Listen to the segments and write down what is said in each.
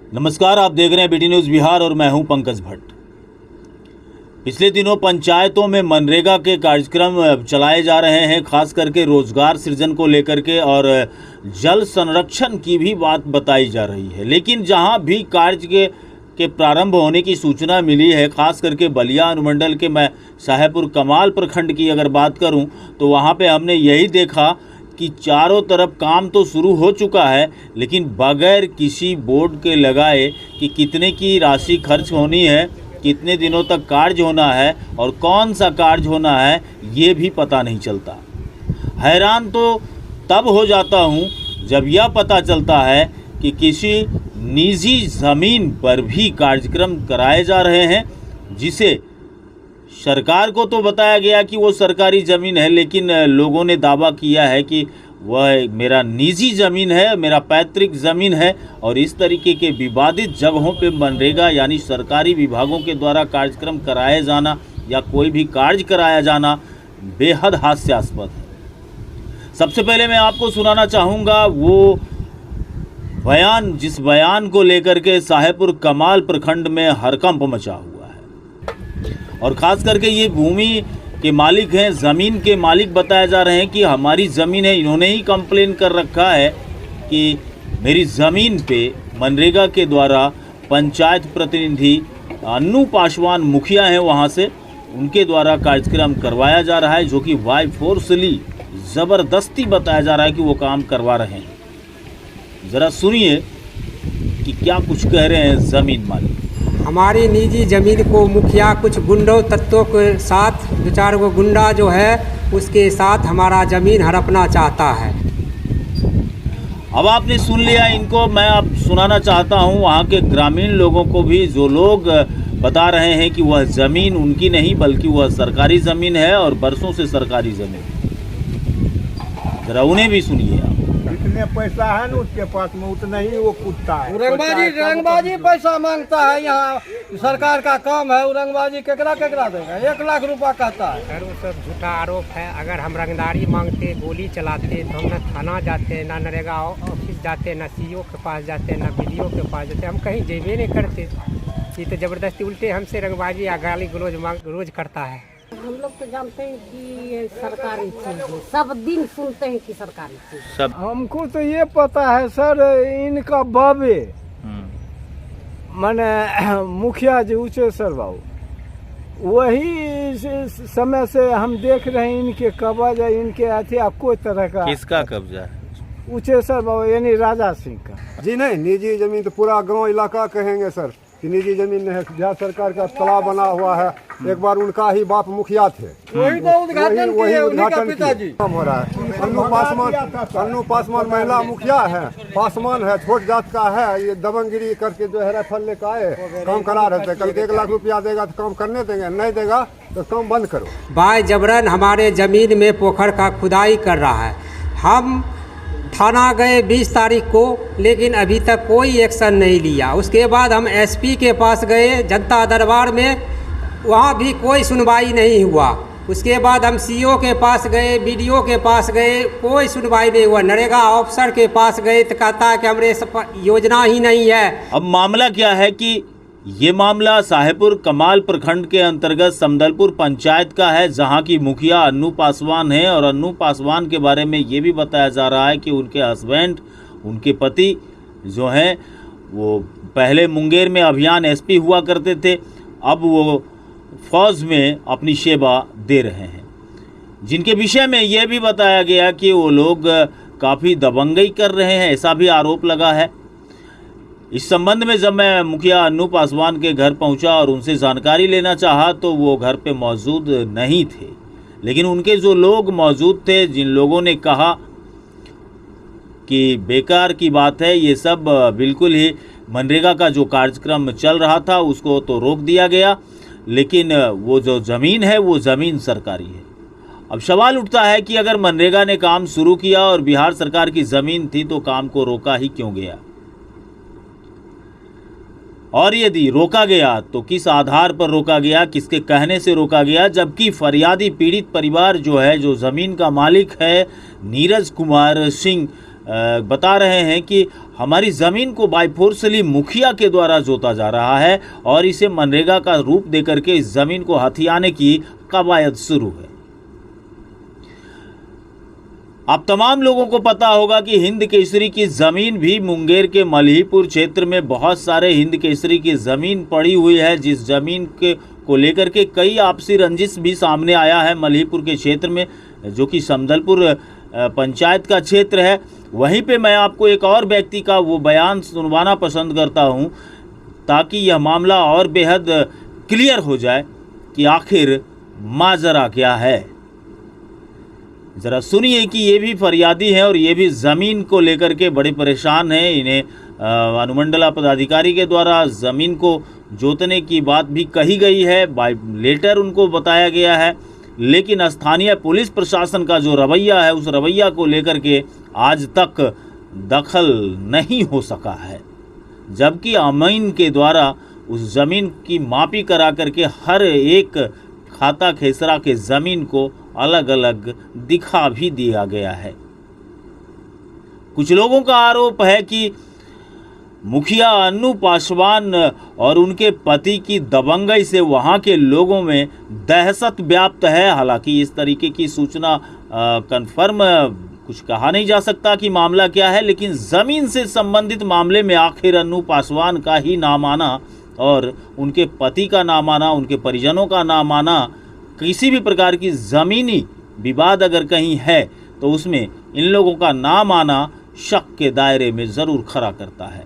नमस्कार, आप देख रहे हैं बीटी न्यूज़ बिहार और मैं हूं पंकज भट्ट। पिछले दिनों पंचायतों में मनरेगा के कार्यक्रम चलाए जा रहे हैं, खास करके रोजगार सृजन को लेकर के और जल संरक्षण की भी बात बताई जा रही है। लेकिन जहां भी कार्य के प्रारंभ होने की सूचना मिली है, खास करके बलिया अनुमंडल के मैं साहेबपुर कमाल प्रखंड की अगर बात करूं तो वहां पे हमने यही देखा कि चारों तरफ काम तो शुरू हो चुका है, लेकिन बगैर किसी बोर्ड के लगाए कि कितने की राशि खर्च होनी है, कितने दिनों तक कार्य होना है और कौन सा कार्य होना है, ये भी पता नहीं चलता। हैरान तो तब हो जाता हूँ जब यह पता चलता है कि किसी निजी ज़मीन पर भी कार्यक्रम कराए जा रहे हैं, जिसे सरकार को तो बताया गया कि वो सरकारी ज़मीन है, लेकिन लोगों ने दावा किया है कि वह मेरा निजी ज़मीन है, मेरा पैतृक ज़मीन है। और इस तरीके के विवादित जगहों पे मनरेगा यानी सरकारी विभागों के द्वारा कार्यक्रम कराए जाना या कोई भी कार्य कराया जाना बेहद हास्यास्पद है। सबसे पहले मैं आपको सुनाना चाहूँगा वो बयान, जिस बयान को लेकर के साहेबपुर कमाल प्रखंड में हड़कंप मचा हुआ है। और ख़ास करके ये भूमि के मालिक हैं, ज़मीन के मालिक बताए जा रहे हैं कि हमारी ज़मीन है। इन्होंने ही कंप्लेन कर रखा है कि मेरी ज़मीन पे मनरेगा के द्वारा पंचायत प्रतिनिधि अन्नू पासवान मुखिया हैं वहाँ से, उनके द्वारा कार्यक्रम करवाया जा रहा है, जो कि बाय फोर्सली ज़बरदस्ती बताया जा रहा है कि वो काम करवा रहे हैं। ज़रा सुनिए कि क्या कुछ कह रहे हैं ज़मीन मालिक। हमारी निजी ज़मीन को मुखिया कुछ गुंडों तत्वों के साथ, दो चार गो गुंडा जो है उसके साथ हमारा ज़मीन हड़पना चाहता है। अब आपने सुन लिया इनको। मैं अब सुनाना चाहता हूं वहां के ग्रामीण लोगों को भी, जो लोग बता रहे हैं कि वह ज़मीन उनकी नहीं बल्कि वह सरकारी ज़मीन है और बरसों से सरकारी ज़मीन। जरा उन्हें भी सुनिए आप। जितने पैसा है ना उसके पास में उतना ही वो कूदता है। रंगबाजी पैसा मांगता है। यहाँ सरकार का काम है, रंगबाजी केकरा देगा। 1 लाख रुपया कहता है। सर वो सब झूठा आरोप है। अगर हम रंगदारी मांगते, गोली चलाते तो हम न थाना जाते, ना नरेगा ऑफिस जाते, ना सीईओ के पास जाते, ना बीडीओ के पास जाते, हम कहीं जेबे नहीं करते। ये तो ज़बरदस्ती उल्टे हमसे रंगबाजी या गाली गलौज रोज करता है। हम लोग तो जानते हैं कि ये सरकारी चीज है, सब दिन सुनते हैं कि सरकारी चीज है। सब हमको तो ये पता है सर, इनका बाबे माने मुखिया जी उचेसर बाबू, वही समय से हम देख रहे हैं इनके कब्जा, इनके अथी कोई तरह का। किसका कब्जा है? उचेसर बाबू यानी राजा सिंह का। जी नहीं, निजी जमीन तो पूरा गांव इलाका कहेंगे सर कि निजी जमीन है। बिहार सरकार का तालाब बना हुआ है, एक बार उनका ही बाप मुखिया थे, वही तो उद्घाटन किए, उन्हीं का पिताजी। काम हो रहा है। अन्नू पासवान महिला मुखिया है, पासवान है, छोट जात का है। ये दबंगिरी करके जो है राइफल लेकर आए, काम करा रहे थे। कल 1 लाख रुपया देगा तो काम करने देंगे, नहीं देगा तो काम बंद करो। बाय जबरन हमारे ज़मीन में पोखर का खुदाई कर रहा है। हम थाना गए 20 तारीख को, लेकिन अभी तक कोई एक्शन नहीं लिया। उसके बाद हम एसपी के पास गए जनता दरबार में, वहाँ भी कोई सुनवाई नहीं हुआ। उसके बाद हम सीईओ के पास गए, बीडीओ के पास गए, कोई सुनवाई नहीं हुआ। नरेगा ऑफिसर के पास गए तो कहता है कि हमारे योजना ही नहीं है। अब मामला क्या है कि ये मामला साहेबपुर कमाल प्रखंड के अंतर्गत समदलपुर पंचायत का है, जहां की मुखिया अन्नू पासवान है। और अन्नू पासवान के बारे में ये भी बताया जा रहा है कि उनके हस्बैंड, उनके पति जो हैं वो पहले मुंगेर में अभियान एसपी हुआ करते थे, अब वो फौज में अपनी सेवा दे रहे हैं। जिनके विषय में ये भी बताया गया कि वो लोग काफ़ी दबंगई कर रहे हैं, ऐसा भी आरोप लगा है। इस संबंध में जब मैं मुखिया अन्नू पासवान के घर पहुंचा और उनसे जानकारी लेना चाहा तो वो घर पे मौजूद नहीं थे। लेकिन उनके जो लोग मौजूद थे, जिन लोगों ने कहा कि बेकार की बात है ये सब, बिल्कुल ही मनरेगा का जो कार्यक्रम चल रहा था उसको तो रोक दिया गया, लेकिन वो जो ज़मीन है वो ज़मीन सरकारी है। अब सवाल उठता है कि अगर मनरेगा ने काम शुरू किया और बिहार सरकार की ज़मीन थी तो काम को रोका ही क्यों गया? और यदि रोका गया तो किस आधार पर रोका गया, किसके कहने से रोका गया? जबकि फरियादी पीड़ित परिवार जो है, जो ज़मीन का मालिक है नीरज कुमार सिंह, बता रहे हैं कि हमारी ज़मीन को बायफोर्सली मुखिया के द्वारा जोता जा रहा है और इसे मनरेगा का रूप देकर के इस ज़मीन को हथियाने की कवायद शुरू है। आप तमाम लोगों को पता होगा कि हिंद केसरी की ज़मीन भी मुंगेर के मल्हीपुर क्षेत्र में बहुत सारे हिंद केसरी की ज़मीन पड़ी हुई है, जिस ज़मीन को लेकर के कई आपसी रंजिश भी सामने आया है मल्हीपुर के क्षेत्र में, जो कि समदलपुर पंचायत का क्षेत्र है। वहीं पे मैं आपको एक और व्यक्ति का वो बयान सुनवाना पसंद करता हूँ ताकि यह मामला और बेहद क्लियर हो जाए कि आखिर माजरा क्या है। ज़रा सुनिए कि ये भी फरियादी हैं और ये भी ज़मीन को लेकर के बड़े परेशान हैं। इन्हें अनुमंडला पदाधिकारी के द्वारा ज़मीन को जोतने की बात भी कही गई है, बाय लेटर उनको बताया गया है, लेकिन स्थानीय पुलिस प्रशासन का जो रवैया है उस रवैया को लेकर के आज तक दखल नहीं हो सका है, जबकि अमीन के द्वारा उस ज़मीन की मापी करा करके हर एक खाता खेसरा के ज़मीन को अलग अलग दिखा भी दिया गया है। कुछ लोगों का आरोप है कि मुखिया अन्नू पासवान और उनके पति की दबंगई से वहां के लोगों में दहशत व्याप्त है। हालांकि इस तरीके की सूचना कंफर्म कुछ कहा नहीं जा सकता कि मामला क्या है, लेकिन ज़मीन से संबंधित मामले में आखिर अन्नू पासवान का ही नाम आना और उनके पति का नाम आना, उनके परिजनों का नाम आना, किसी भी प्रकार की ज़मीनी विवाद अगर कहीं है तो उसमें इन लोगों का नाम आना शक के दायरे में ज़रूर खड़ा करता है।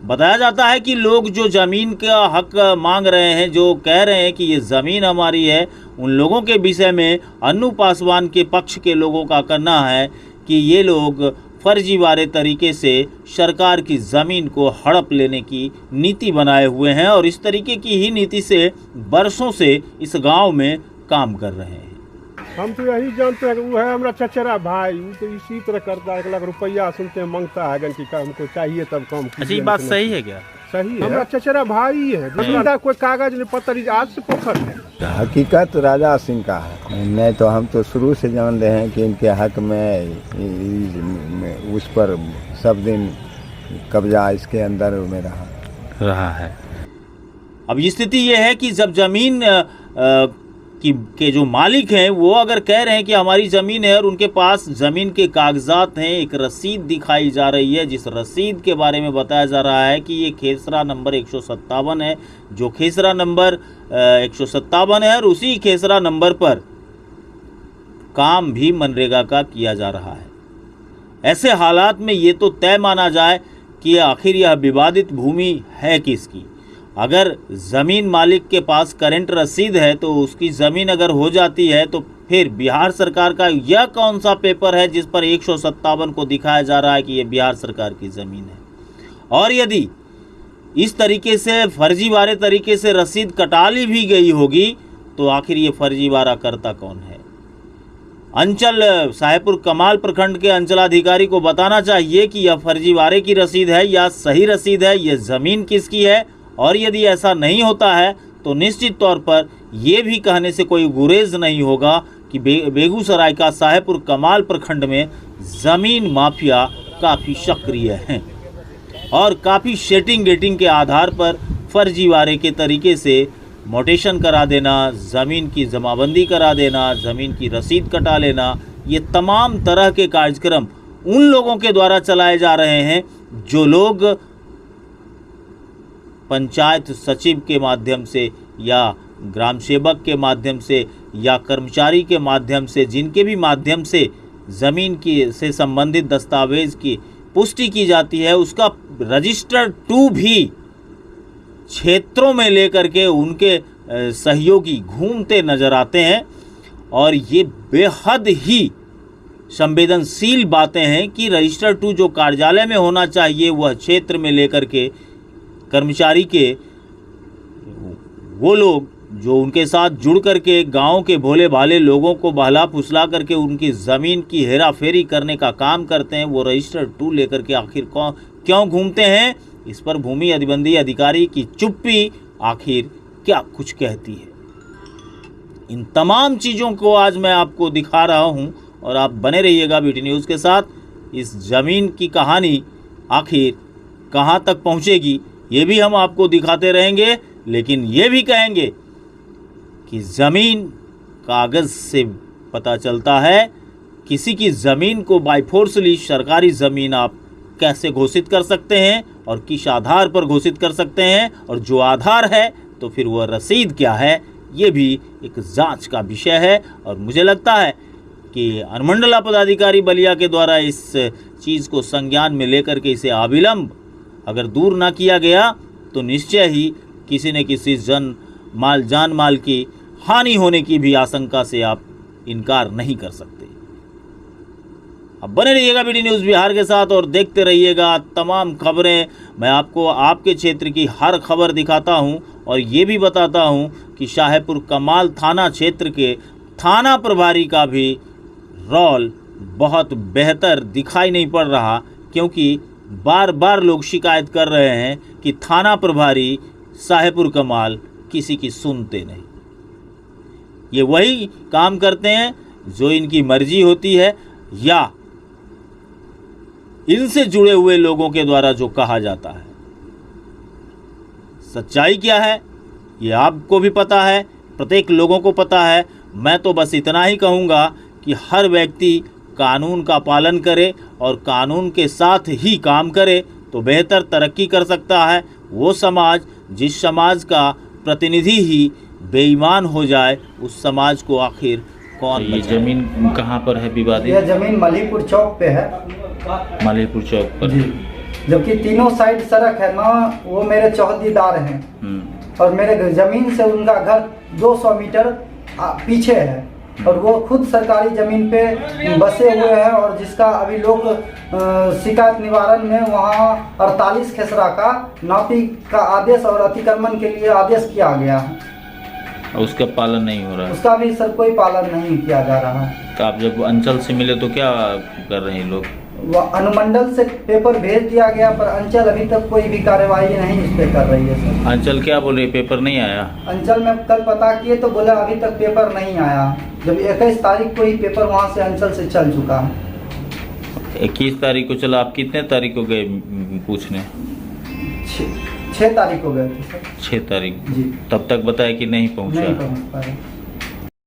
बताया जाता है कि लोग जो ज़मीन का हक मांग रहे हैं, जो कह रहे हैं कि ये ज़मीन हमारी है, उन लोगों के विषय में अन्नू पासवान के पक्ष के लोगों का कहना है कि ये लोग फर्जीवाड़े तरीके से सरकार की ज़मीन को हड़प लेने की नीति बनाए हुए हैं और इस तरीके की ही नीति से वर्षों से इस गांव में काम कर रहे हैं। हम तो यही जानते हैं कि वो है हमारा चचेरा भाई, वो तो इसी तरह करता है। 1 लाख रुपया सुनते हैं मांगता है कि हमको चाहिए तब काम कीजिए। अच्छा, ये बात सही है क्या? सही है, हमारा चचेरा भाई है, जिंदा कोई कागज नहीं पत्र आज से पोखर है। हकीकत राजा सिंह का है। मैं तो हम तो शुरू से जान रहे हैं कि इनके हक में उस पर सब दिन कब्जा इसके अंदर में रहा है। अब स्थिति ये है कि जब ज़मीन के जो मालिक हैं वो अगर कह रहे हैं कि हमारी ज़मीन है और उनके पास ज़मीन के कागजात हैं, एक रसीद दिखाई जा रही है, जिस रसीद के बारे में बताया जा रहा है कि ये खेसरा नंबर 157 है, जो खेसरा नंबर 157 है और उसी खेसरा नंबर पर काम भी मनरेगा का किया जा रहा है। ऐसे हालात में ये तो तय माना जाए कि आखिर यह विवादित भूमि है किसकी। अगर ज़मीन मालिक के पास करंट रसीद है तो उसकी ज़मीन अगर हो जाती है तो फिर बिहार सरकार का यह कौन सा पेपर है जिस पर 157 को दिखाया जा रहा है कि यह बिहार सरकार की ज़मीन है। और यदि इस तरीके से फर्जीवाड़े तरीके से रसीद कटा ली भी गई होगी तो आखिर ये फर्जीवाड़ा करता कौन है। अंचल साहेबपुर कमाल प्रखंड के अंचलाधिकारी को बताना चाहिए कि यह फर्जीवाड़े की रसीद है या सही रसीद है, यह ज़मीन किसकी है। और यदि ऐसा नहीं होता है तो निश्चित तौर पर यह भी कहने से कोई गुरेज नहीं होगा कि बेगूसराय का साहेबपुर कमाल प्रखंड में ज़मीन माफिया काफ़ी सक्रिय हैं और काफ़ी सेटिंग गेटिंग के आधार पर फर्जीवाड़े के तरीके से मोटेशन करा देना, ज़मीन की जमाबंदी करा देना, ज़मीन की रसीद कटा लेना, ये तमाम तरह के कार्यक्रम उन लोगों के द्वारा चलाए जा रहे हैं जो लोग पंचायत सचिव के माध्यम से या ग्राम सेवक के माध्यम से या कर्मचारी के माध्यम से, जिनके भी माध्यम से ज़मीन की से संबंधित दस्तावेज़ की पुष्टि की जाती है, उसका रजिस्टर 2 भी क्षेत्रों में लेकर के उनके सहयोगी घूमते नज़र आते हैं। और ये बेहद ही संवेदनशील बातें हैं कि रजिस्टर 2 जो कार्यालय में होना चाहिए वह क्षेत्र में लेकर के कर्मचारी के वो लोग जो उनके साथ जुड़ करके गांव के भोले भाले लोगों को बहला फुसला करके उनकी ज़मीन की हेरा फेरी करने का काम करते हैं, वो रजिस्टर 2 लेकर के आखिर क्यों घूमते हैं, इस पर भूमि अधिबंधी अधिकारी की चुप्पी आखिर क्या कुछ कहती है। इन तमाम चीज़ों को आज मैं आपको दिखा रहा हूं और आप बने रहिएगा BT न्यूज़ के साथ। इस ज़मीन की कहानी आखिर कहाँ तक पहुँचेगी ये भी हम आपको दिखाते रहेंगे, लेकिन ये भी कहेंगे कि ज़मीन कागज़ से पता चलता है। किसी की ज़मीन को बाय फोर्सली सरकारी ज़मीन आप कैसे घोषित कर सकते हैं और किस आधार पर घोषित कर सकते हैं, और जो आधार है तो फिर वह रसीद क्या है, ये भी एक जांच का विषय है। और मुझे लगता है कि अनुमंडला पदाधिकारी बलिया के द्वारा इस चीज़ को संज्ञान में लेकर के इसे अविलंब अगर दूर ना किया गया तो निश्चय ही किसी न किसी जान माल की हानि होने की भी आशंका से आप इनकार नहीं कर सकते। अब बने रहिएगा BD न्यूज़ बिहार के साथ और देखते रहिएगा तमाम खबरें। मैं आपको आपके क्षेत्र की हर खबर दिखाता हूं और ये भी बताता हूं कि शाहपुर कमाल थाना क्षेत्र के थाना प्रभारी का भी रोल बहुत बेहतर दिखाई नहीं पड़ रहा, क्योंकि बार बार लोग शिकायत कर रहे हैं कि थाना प्रभारी शाहपुर कमाल किसी की सुनते नहीं। ये वही काम करते हैं जो इनकी मर्जी होती है या इनसे जुड़े हुए लोगों के द्वारा जो कहा जाता है। सच्चाई क्या है ये आपको भी पता है, प्रत्येक लोगों को पता है। मैं तो बस इतना ही कहूँगा कि हर व्यक्ति कानून का पालन करे और कानून के साथ ही काम करे तो बेहतर तरक्की कर सकता है। वो समाज जिस समाज का प्रतिनिधि ही बेईमान हो जाए उस समाज को आखिर कौन ये बचाए। जमीन कहाँ पर है विवादित? यह जमीन मलीपुर चौक पे है। मालीपुर चौक पर। जबकि तीनों साइड सड़क है ना, वो मेरे चौहदीदार हैं और मेरे जमीन से उनका घर 200 मीटर पीछे है और वो खुद सरकारी जमीन पे बसे हुए हैं और जिसका अभी लोग शिकायत निवारण में वहाँ 48 खेसरा का नापी का आदेश और अतिक्रमण के लिए आदेश किया गया है। उसका पालन नहीं हो रहा है? उसका भी सर कोई पालन नहीं किया जा रहा है। तो आप जब अंचल से मिले तो क्या कर रहे हैं लोग? वह अनुमंडल से पेपर भेज दिया गया पर अंचल अभी तक कोई भी कार्यवाही नहीं इस पे कर रही है सर। अंचल क्या बोले, पेपर नहीं आया? अंचल में कल पता किए तो बोला अभी तक पेपर नहीं आया, जब 21 तारीख को ही पेपर वहाँ से अंचल से चल चुका है। 21 तारीख को चला, आप कितने तारीख को गए पूछने? 6 तारीख को गए थे सर। 6 तारीख जी। तब तक बताया कि नहीं पहुँचा? नहीं पहुँच पाया।